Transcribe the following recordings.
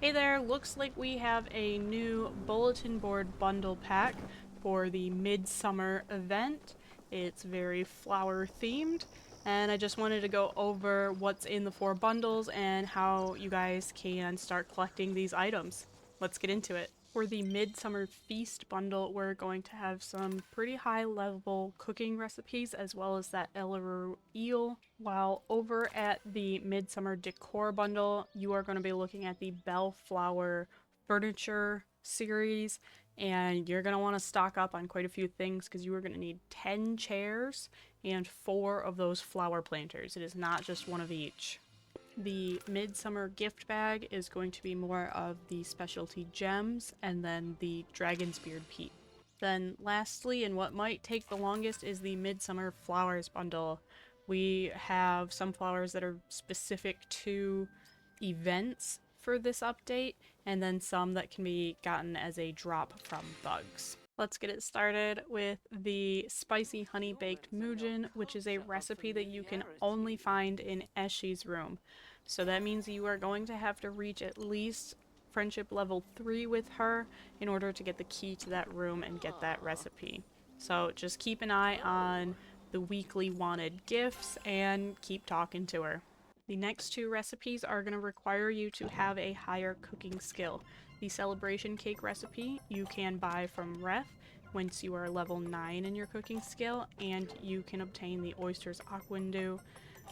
Hey there, looks like we have a new bulletin board bundle pack for the Midsummer event. It's very flower themed, and I just wanted to go over what's in the 4 bundles and how you guys can start collecting these items. Let's get into it. For the Midsummer Feast bundle, we're going to have some pretty high level cooking recipes as well as that Elleru eel. While over at the Midsummer Decor bundle, you are going to be looking at the Bellflower furniture series, and you're going to want to stock up on quite a few things because you are going to need 10 chairs and 4 of those flower planters. It is not just one of each. The Midsummer gift bag is going to be more of the specialty gems and then the Dragon's Beard Peat. Then lastly, and what might take the longest, is the Midsummer Flowers bundle. We have some flowers that are specific to events for this update, and then some that can be gotten as a drop from bugs. Let's get it started with the spicy honey baked mujin, which is a recipe that you can only find in Eshi's room. So that means you are going to have to reach at least friendship level 3 with her in order to get the key to that room and get that recipe. So just keep an eye on the weekly wanted gifts and keep talking to her. The next 2 recipes are going to require you to have a higher cooking skill. The celebration cake recipe you can buy from Ref once you are level 9 in your cooking skill, and you can obtain the oysters aquindu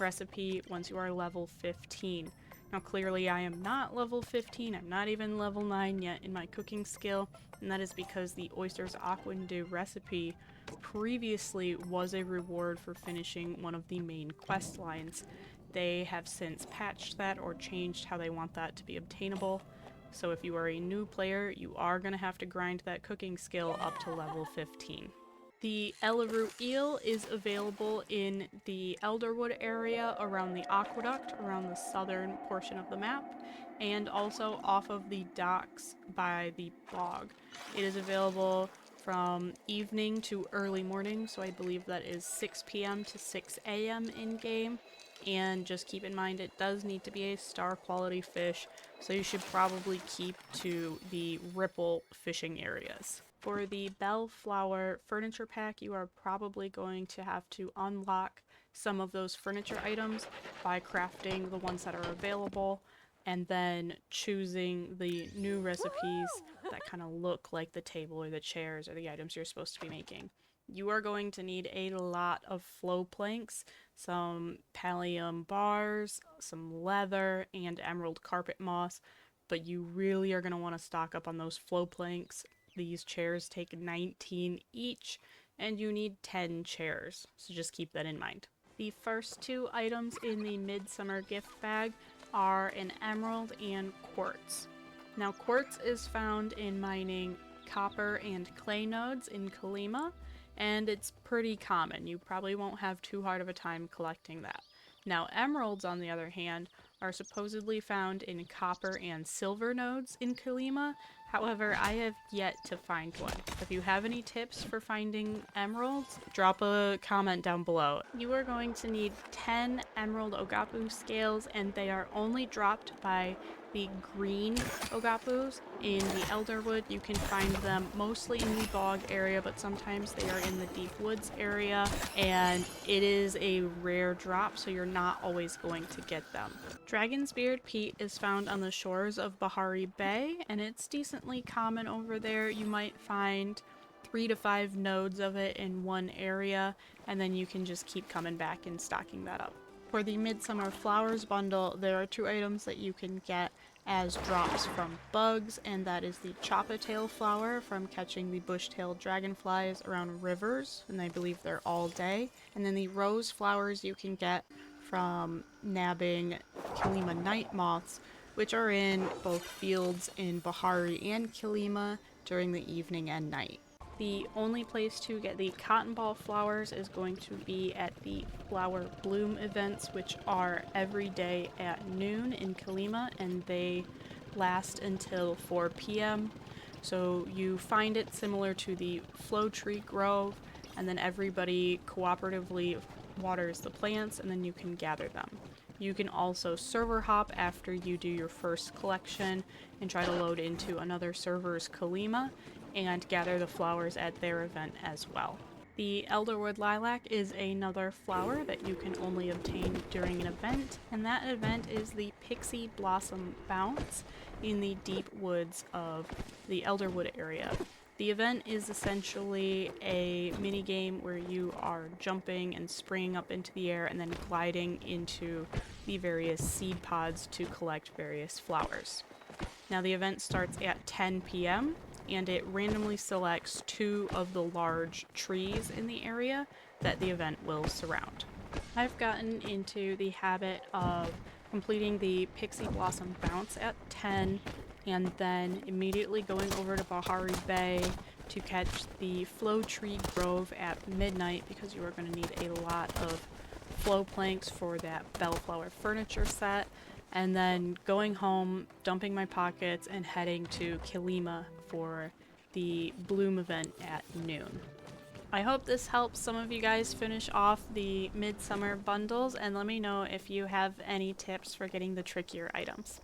recipe once you are level 15. Now clearly I am not level 15, I'm not even level 9 yet in my cooking skill, and that is because the oysters aquindu recipe previously was a reward for finishing one of the main quest lines. They have since patched that or changed how they want that to be obtainable. So if you are a new player, you are going to have to grind that cooking skill up to level 15. The Elleru eel is available in the Elderwood area around the aqueduct, around the southern portion of the map, and also off of the docks by the bog. It is available from evening to early morning, so I believe that is 6 p.m. to 6 a.m. in game. And just keep in mind it does need to be a star quality fish, so you should probably keep to the ripple fishing areas. For the Bellflower furniture pack, you are probably going to have to unlock some of those furniture items by crafting the ones that are available and then choosing the new recipes that kind of look like the table or the chairs or the items you're supposed to be making. You are going to need a lot of flow planks, some pallium bars, some leather, and emerald carpet moss, but you really are going to want to stock up on those flow planks. These chairs take 19 each, and you need 10 chairs, so just keep that in mind. The first 2 items in the Midsummer gift bag are an emerald and quartz. Now, quartz is found in mining copper and clay nodes in Kalima, and it's pretty common. You probably won't have too hard of a time collecting that. Now, emeralds, on the other hand, are supposedly found in copper and silver nodes in Kalima. However, I have yet to find one. If you have any tips for finding emeralds, drop a comment down below. You are going to need 10 emerald Ogapu scales, and they are only dropped by the green Ogapus. In the Elderwood, you can find them mostly in the bog area, but sometimes they are in the deep woods area, and it is a rare drop, so you're not always going to get them. Dragon's Beard Peat is found on the shores of Bahari Bay, and it's decently common over there. You might find 3 to 5 nodes of it in one area, and then you can just keep coming back and stocking that up. For the Midsummer Flowers bundle, there are 2 items that you can get as drops from bugs, and that is the Choppa-tail flower from catching the bush-tailed dragonflies around rivers, and I believe they're all day. And then the rose flowers you can get from nabbing Kalima night moths, which are in both fields in Bahari and Kalima during the evening and night. The only place to get the cotton ball flowers is going to be at the flower bloom events, which are every day at noon in Kalima, and they last until 4 p.m. So you find it similar to the flow tree grove, and then everybody cooperatively waters the plants, and then you can gather them. You can also server hop after you do your first collection and try to load into another server's Kalima and gather the flowers at their event as well. The Elderwood Lilac is another flower that you can only obtain during an event, and that event is the Pixie Blossom Bounce in the deep woods of the Elderwood area. The event is essentially a mini game where you are jumping and springing up into the air and then gliding into the various seed pods to collect various flowers. Now the event starts at 10 p.m. and it randomly selects 2 of the large trees in the area that the event will surround. I've gotten into the habit of completing the Pixie Blossom Bounce at 10 and then immediately going over to Bahari Bay to catch the Flow Tree Grove at midnight because you are going to need a lot of flow planks for that bellflower furniture set, and then going home, dumping my pockets, and heading to Kilima for the Bloom event at noon. I hope this helps some of you guys finish off the Midsummer Bundles, and let me know if you have any tips for getting the trickier items.